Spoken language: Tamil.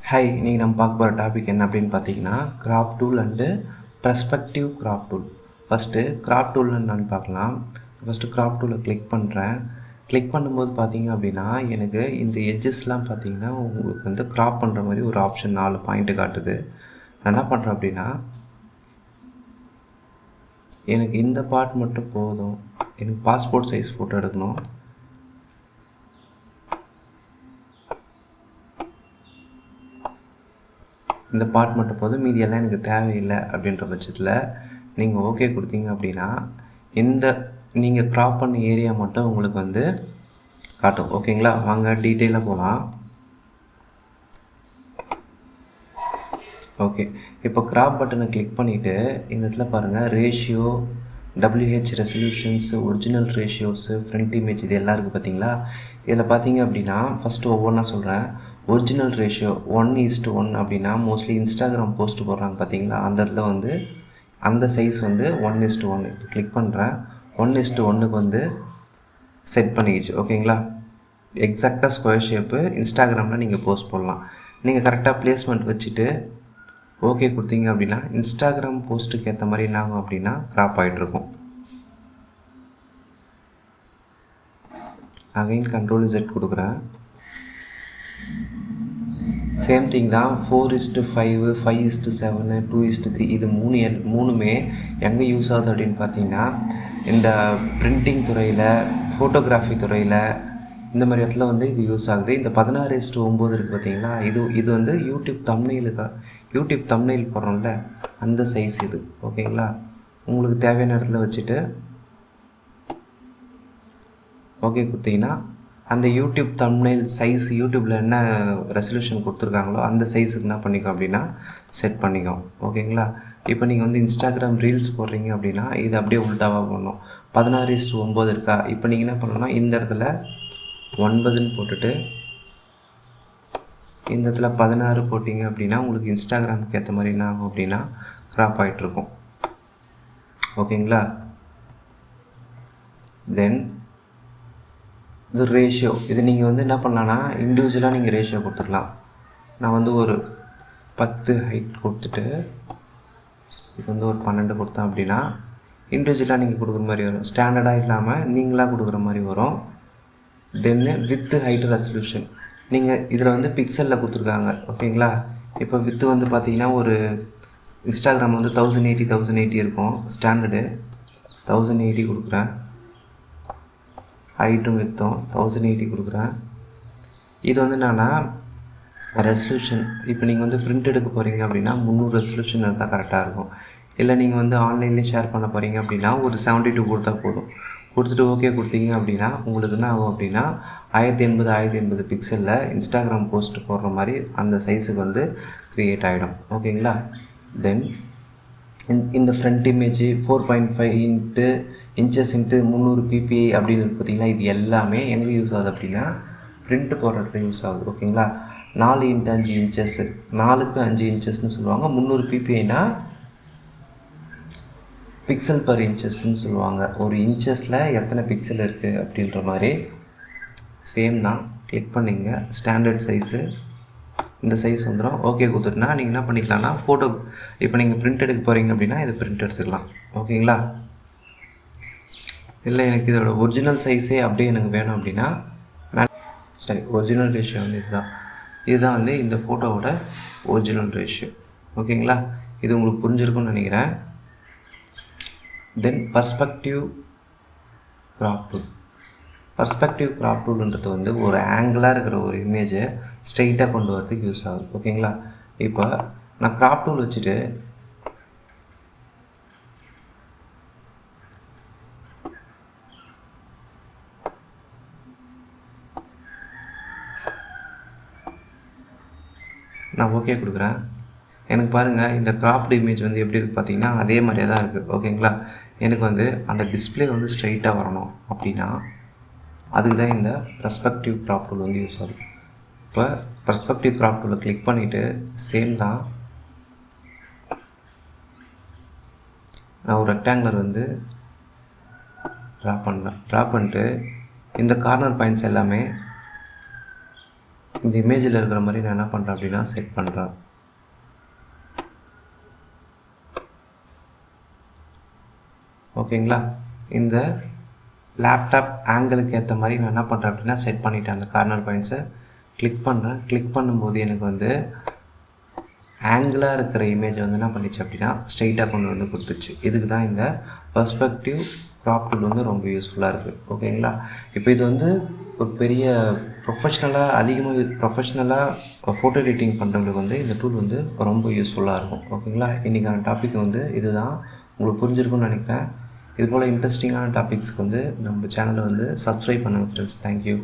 ஹாய், இன்றைக்கி நம்ம பார்க்க போகிற டாபிக் என்ன அப்படின்னு பார்த்தீங்கன்னா graph tool and perspective graph tool. First graph tool என்னன்னு பார்க்கலாம். ஃபஸ்ட்டு கிராப் டூலை கிளிக் பண்ணுறேன். கிளிக் பண்ணும்போது பார்த்தீங்க அப்படின்னா எனக்கு இந்த எட்ஜஸ்லாம் பார்த்தீங்கன்னா உங்களுக்கு வந்து கிராப் பண்ணுற மாதிரி ஒரு ஆப்ஷன் 4 பாயிண்ட்டு காட்டுது. நான் என்ன பண்ணுறேன் அப்படின்னா எனக்கு இந்த பார்ட் மட்டும் போதும். எனக்கு பாஸ்போர்ட் சைஸ் ஃபோட்டோ எடுக்கணும். இந்த பார்ட் மட்டும் போதும், மீதி எல்லாம் எனக்கு தேவையில்லை அப்படின்ற பட்சத்தில் நீங்கள் ஓகே கொடுத்தீங்க அப்படின்னா இந்த நீங்கள் க்ராப் பண்ண ஏரியா மட்டும் உங்களுக்கு வந்து காட்டும். ஓகேங்களா, வாங்க டீட்டெயிலாக போகலாம். ஓகே, இப்போ கிராப் பட்டனை கிளிக் பண்ணிவிட்டு இந்த இடத்துல பாருங்கள் ratio, WH resolutions, original ratios, front image இது எல்லாம் இருக்குது பார்த்தீங்களா. இதில் பார்த்தீங்க அப்படின்னா ஃபஸ்ட்டு ஒவ்வொன்றா சொல்கிறேன். ஒரிஜினல் ரேஷியோ 1:1 அப்படின்னா மோஸ்ட்லி இன்ஸ்டாகிராம் போஸ்ட் போடுறாங்க பார்த்தீங்களா, அந்த இடத்துல வந்து அந்த சைஸ் வந்து 1:1. இப்போ கிளிக் பண்ணுறேன், 1:1க்கு வந்து செட் பண்ணிக்கிச்சு. ஓகேங்களா, எக்ஸாக்டாக ஸ்கொயர் ஷேப்பு இன்ஸ்டாகிராமில் நீங்கள் போஸ்ட் போடலாம். நீங்கள் கரெக்டாக ப்ளேஸ்மெண்ட் வச்சுட்டு ஓகே கொடுத்தீங்க அப்படின்னா இன்ஸ்டாகிராம் போஸ்ட்டுக்கு ஏற்ற மாதிரி என்ன ஆகும் அப்படின்னா கிராப் ஆகிட்ருக்கும். அகைன் Ctrl+Z கொடுக்குறேன். சேம் திங் தான். 4:5, 5:7, 2:3 இது மூணுமே எங்கே யூஸ் ஆகுது அப்படின்னு பார்த்தீங்கன்னா இந்த பிரிண்டிங் துறையில், ஃபோட்டோகிராஃபி துறையில், இந்த மாதிரி இடத்துல வந்து இது யூஸ் ஆகுது. இந்த 16:9 இருக்குது பார்த்தீங்களா, இது வந்து யூடியூப் தம்ப்நெயில் போடுறோம்ல அந்த சைஸ் இது. ஓகேங்களா, உங்களுக்கு தேவையான இடத்துல வச்சுட்டு ஓகே கொடுத்தீங்கன்னா அந்த யூடியூப் தம்ப்நெயில் சைஸ் யூடியூப்பில் என்ன ரெசல்யூஷன் கொடுத்துருக்காங்களோ அந்த சைஸுக்கு என்ன பண்ணிக்கோ அப்படின்னா செட் பண்ணிக்கோ. ஓகேங்களா, இப்போ நீங்கள் வந்து இன்ஸ்டாகிராம் ரீல்ஸ் போடுறீங்க அப்படின்னா இது அப்படியே உல்டாவாக பண்ணணும். 16:9 இருக்கா, இப்போ நீங்கள் என்ன பண்ணணும்னா இந்த இடத்துல 9ன்னு போட்டுட்டு இந்த இடத்துல 16 போட்டிங்க அப்படின்னா உங்களுக்கு இன்ஸ்டாகிராமுக்கு ஏற்ற மாதிரி என்ன ஆகும் அப்படின்னா கிராப் ஆகிட்ருக்கும். ஓகேங்களா, தென் இது ரேஷியோ. இது நீங்கள் வந்து என்ன பண்ணலான்னா இண்டிவிஜுவலாக நீங்கள் ரேஷியோ கொடுத்துக்கலாம். நான் வந்து ஒரு 10 ஹைட் கொடுத்துட்டு இது வந்து ஒரு 12 கொடுத்தேன் அப்படின்னா இண்டிவிஜுவலாக நீங்கள் கொடுக்குற மாதிரி வரும். ஸ்டாண்டர்டாக இல்லாமல் நீங்களாக கொடுக்குற மாதிரி வரும். தென்னு வித்து ஹைட் ரெசல்யூஷன் நீங்கள் இதில் வந்து பிக்சலில் கொடுத்துருக்காங்க. ஓகேங்களா, இப்போ வித்து வந்து பார்த்தீங்கன்னா ஒரு இன்ஸ்டாகிராம் வந்து 1080 இருக்கும். ஸ்டாண்டர்டு 1080 கொடுக்குறேன். ஹைட்டும் வித்தும் 1080 கொடுக்குறேன். இது வந்து என்னன்னா ரெசல்யூஷன். இப்போ நீங்கள் வந்து பிரிண்ட் எடுக்க போகிறீங்க அப்படின்னா 300 ரெசல்யூஷன் இருந்தால் கரெக்டாக இருக்கும். இல்லை நீங்கள் வந்து ஆன்லைன்லேயே ஷேர் பண்ண போகிறீங்க அப்படின்னா ஒரு 72 கொடுத்தா போதும். கொடுத்துட்டு ஓகே கொடுத்தீங்க அப்படின்னா உங்களுக்கு என்ன ஆகும் அப்படின்னா 1080 பிக்சலில் இன்ஸ்டாகிராம் போஸ்ட் போடுற மாதிரி அந்த சைஸுக்கு வந்து க்ரியேட் ஆகிடும். ஓகேங்களா, தென் இந்த ஃப்ரண்ட் இமேஜ் 4.5 இன்ச்சஸ் × 300 ppi அப்படின்னு இருக்குது பார்த்தீங்களா, இது எல்லாமே எங்கே யூஸ் ஆகுது அப்படின்னா பிரிண்ட் போடுறதுக்கு யூஸ் ஆகுது. ஓகேங்களா, 4x5 இன்ச்சஸ், 4க்கு 5 இன்ச்சஸ்ன்னு சொல்லுவாங்க. 300 ppiனா பிக்சல் பர் இன்ச்சஸ்ன்னு சொல்லுவாங்க. ஒரு இன்ச்சஸில் எத்தனை பிக்சல் இருக்குது அப்படின்ற மாதிரி. சேம் தான், கிளிக் பண்ணிங்க ஸ்டாண்டர்ட் சைஸு இந்த சைஸ் வந்துடும். ஓகே கொடுத்துட்டுனா நீங்கள் என்ன பண்ணிக்கலாம்னா ஃபோட்டோ இப்போ நீங்கள் பிரிண்ட் எடுக்க போகிறீங்க அப்படின்னா இது பிரிண்ட் எடுத்துக்கலாம். ஓகேங்களா, இல்லை எனக்கு இதோட ஒரிஜினல் சைஸே அப்படியே எனக்கு வேணும் அப்படின்னா சரி, ஒரிஜினல் ரேஷியோ வந்து இதுதான் வந்து இந்த ஃபோட்டோவோட ஒரிஜினல் ரேஷியோ. ஓகேங்களா, இது உங்களுக்கு புரிஞ்சிருக்கும்னு நினைக்கிறேன். Then perspective crop tool. Perspective crop டூல்ன்றது வந்து ஒரு ஆங்கிளாக இருக்கிற ஒரு இமேஜை ஸ்ட்ரெயிட்டாக கொண்டு வரதுக்கு யூஸ் ஆகுது. ஓகேங்களா, இப்போ நான் கிராப் டூல் வச்சுட்டு நான் ஓகே கொடுக்குறேன். எனக்கு பாருங்கள் இந்த கிராப்டு இமேஜ் வந்து எப்படி இருக்குது பார்த்தீங்கன்னா அதே மாதிரியே தான் இருக்குது. ஓகேங்களா, எனக்கு வந்து அந்த டிஸ்பிளே வந்து ஸ்ட்ரைட்டாக வரணும் அப்படின்னா அதுக்கு தான் இந்த பர்ஸ்பெக்டிவ் கிராப் டூல் வந்து யூஸ் ஆகுது. இப்போ பர்ஸ்பெக்டிவ் கிராப் டூலை கிளிக் பண்ணிவிட்டு சேம் தான் நான் ஒரு ரெக்டாங்குலர் வந்து ட்ரா பண்ணிட்டு இந்த கார்னர் பாயிண்ட்ஸ் எல்லாமே இந்த இமேஜில் இருக்கிற மாதிரி நான் என்ன பண்ணுறேன் அப்படின்னா செட் பண்ணுறேன். ஓகேங்களா? இந்த லேப்டாப் ஆங்கிளுக்கு ஏற்ற மாதிரி நான் என்ன பண்ணுறேன் அப்படின்னா செட் பண்ணிவிட்டேன். அந்த கார்னர் பாயிண்ட்ஸை கிளிக் பண்ணுறேன். கிளிக் பண்ணும்போது எனக்கு வந்து ஆங்கிளாக இருக்கிற இமேஜை வந்து என்ன பண்ணிச்சு அப்படின்னா ஸ்ட்ரெயிட்டாக கொண்டு வந்து கொடுத்துச்சு. இதுக்கு தான் இந்த பெர்ஸ்பெக்டிவ் க்ராப் டூல் வந்து ரொம்ப யூஸ்ஃபுல்லாக இருக்குது. ஓகேங்களா? இப்போ இது வந்து ஒரு பெரிய ப்ரொஃபஷ்னலாக ஃபோட்டோ எடிட்டிங் பண்ணுறவங்களுக்கு வந்து இந்த டூல் வந்து ரொம்ப யூஸ்ஃபுல்லாக இருக்கும். ஓகேங்களா? இன்றைக்கான டாபிக் வந்து இதுதான். உங்களுக்கு புரிஞ்சிருக்கும்னு நினைக்கிறேன். இது போல் இன்ட்ரெஸ்டிங்கான டாபிக்ஸ்க்கு வந்து நம்ம சேனலை வந்து சப்ஸ்கிரைப் பண்ணுங்கள் ஃப்ரெண்ட்ஸ். தேங்க்யூ.